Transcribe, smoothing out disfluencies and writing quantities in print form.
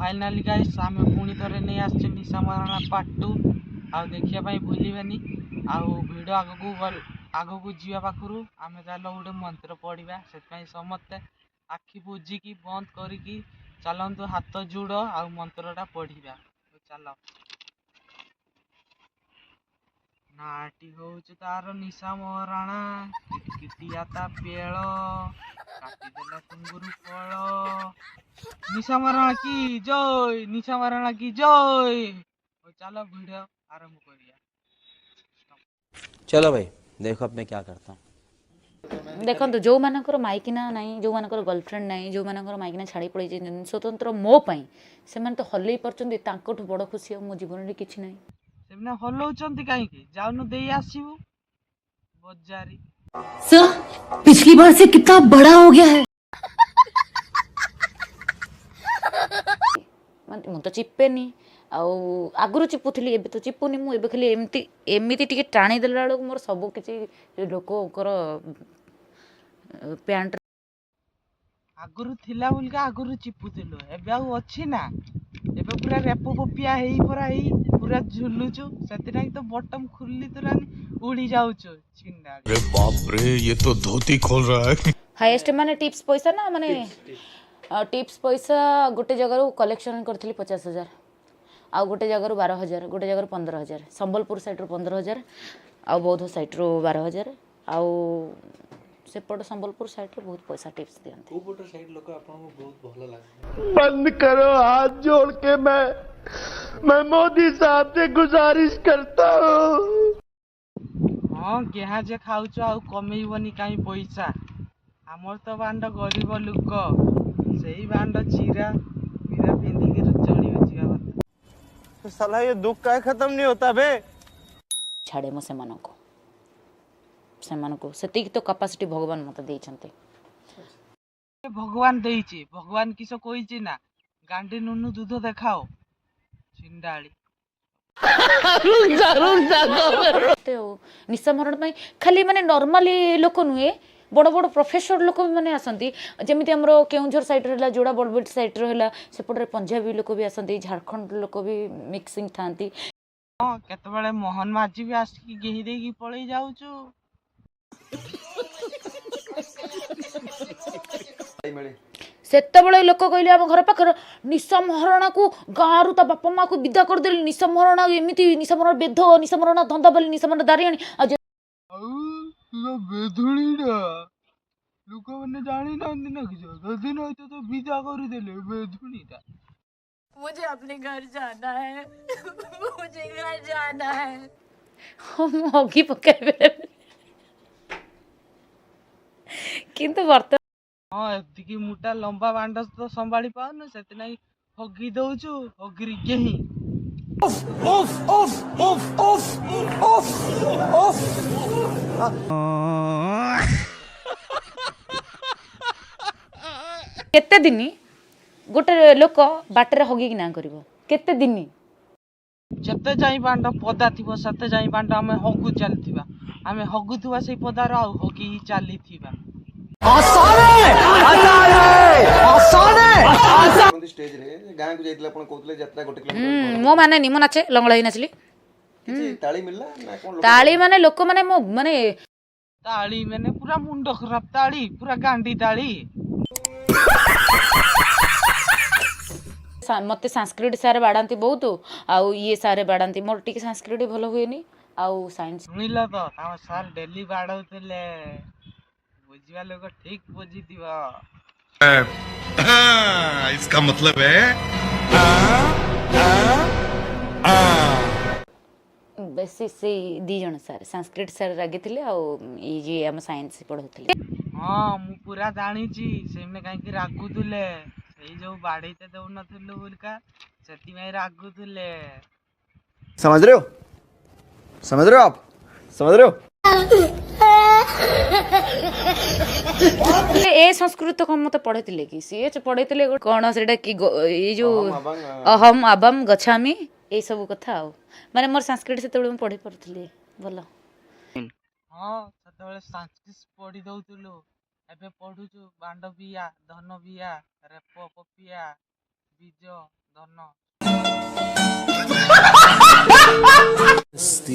Finally guys आम पुणी थे नहीं आसचे निशा महाराणा पार्ट 2 आउ देखा भूलि भिड आगू जीवा पाखु आम चल गोटे मंत्र पढ़ा से समस्ते आखि बुझिकी बंद करिकी चलतु हाथ जोड़ आ मंत्रटा पढ़ा चल नाटी हूँ तार निशा महाराणा किटिया ता पेड़ काटिदेला टुंगुरु फल निशा महाराणा की जय निशा महाराणा की जय चलो वीडियो आरंभ करिया। चलो भाई देखो अब मैं क्या करता हूँ। देखो जो मानकर माइकिना नहीं जो मानकर गर्लफ्रेंड नहीं जो मानकर माइकिना छाड़ी पड़े स्वतंत्र मो पाई से तो हल्ले पर बड़ खुशी मो जीवन में किसी ना से हल्लाउछंती कहीं जाऊनु दे आसीबू बजारी सर पिछली बार से कितना बड़ा हो गया है। मु तो चिपेनी आगुरी चिपुली एबे तो चिपुनी मुझे खाली एमती एमती टे टाणी देला बेलू मोर सब किसी लोकर पैंट आगुरु थिला बोलका आगुरु चिपुतिलो एबे आउ अछि ना एबे पूरा रेपो पपिया हेई पूरा झुलुचु सेतिनाई तो बॉटम खुल्ली तुरानी उड़ी जाउचो छिंडा। अरे बाप रे ये तो धोती खोल रहा है। हाईएस्ट माने टिप्स पैसा ना माने टिप्स पैसा गोटे जगह कलेक्शन करथली 50,000 आ गोटे जगह 12,000 गोटे जगह 15,000 संबलपुर साइड रो 15,000 आ बौद्ध साइड रो 12,000 आ सेपट संबलपुर साइड रो बहुत पैसा टिप्स दियंते। कोपट साइड लोक आपन को बहुत भल लागे। बंद करो हाथ जोड़ के मैं मोदी साहब से गुजारिश करता हूँ। हाँ गेहा जे खाउचो आउ कमेइबनी काई पैसा हमर तो बांड गरीब लोक सेही बांड चीरा मीरा पिंदी के चढ़ी बचिया बात तो साला ये दुख का खत्म नहीं होता बे। छाड़े मो सेमानको सेतिक तो कैपेसिटी भगवान मते देइछन्ते भगवान देइछि भगवान किसो कहिछि ना गांडी नुनु दूध देखाओ छिंडाली निशा मरण खाली माने नॉर्मली लोक नुहे बड़ बड़ प्रोफेसर लोक भी माने आसंती जमिति हमरो केउंझर साइड रहला जोड़ा बड़बेट साइड रहला सेपटे पंजाबी लोक भी आसंती झारखंड लोक भी मिक्सिंग थांती। हां केतबेले मोहन माझी भी आसी गेही देकी पळई जाउचो सेतबेले लोक कहले हम घर पाखर निशा महाराणा को गाँव ता बापा माँ को विदा कर देली निशा महाराणा एमिति निशा महाराणा बेध निशा महाराणा धंदा बोली निशा महाराणा दारियाणी बेधुणीटा लोक मैंने जानी ना दिन तो विदा कर देले बेधुणीटा। मुझे अपने घर जाना है मुझे घर जाना है हम हगी पकाइबे किंतु वर्तमान हाँ एतिकी मोटा लंबा बांड तो संभाली पाउनु सेतिनाई हगी दउचु हगिरी गेही केते दिन गोटे लोक बाटर हगी ना करिवो केते दिन जते जाई बांड पदा थिबो सते जाई बांड आमे हगु चलथिबा आमे हगुथुवा सेई पदार आ हगी चलीथिबा स्टेज रे गां को जाइतला अपन कोतले यात्रा गोटे किलोमीटर मो माने नि मो नाचे लंगळाई नाचली किछि ताली मिलला ना कोन ताली माने लोक माने मो माने ताली माने पूरा मुंड खराब ताली पूरा गांडी ताली मते संस्कृत सारे बाड़ांती बहुत आउ ये सारे बाड़ांती मोर टिके संस्कृत भल हुएनी आउ साइंस सुनिला तो हम सर डेली बाड़ौतले बुझिया लोग ठीक बुझी दिवा इसका मतलब है बेसी से दी जण सर संस्कृत सर रागी थिले आउ ई जे हम साइंस पढौथिले। हां मु पूरा जानी छी सेमने काहे कि रागुतले सेई जो बाड़ीते दउ नथुलु बोलका सेति में रागुतले समझ रहे हो आप समझ रहे हो ए संस्कृत को मते पढैतिले कि सी पढैतिले कोन सेटा कि ए जो अहम अबम गच्छामि ए सब कथा आ माने मोर संस्कृत से तबे पढै परथिले भलो। हां सतबेले संस्कृत पढी दउतुलु एबे पढुचु बांड बिया धन बिया रेप पपिया ବିଜ ଧନ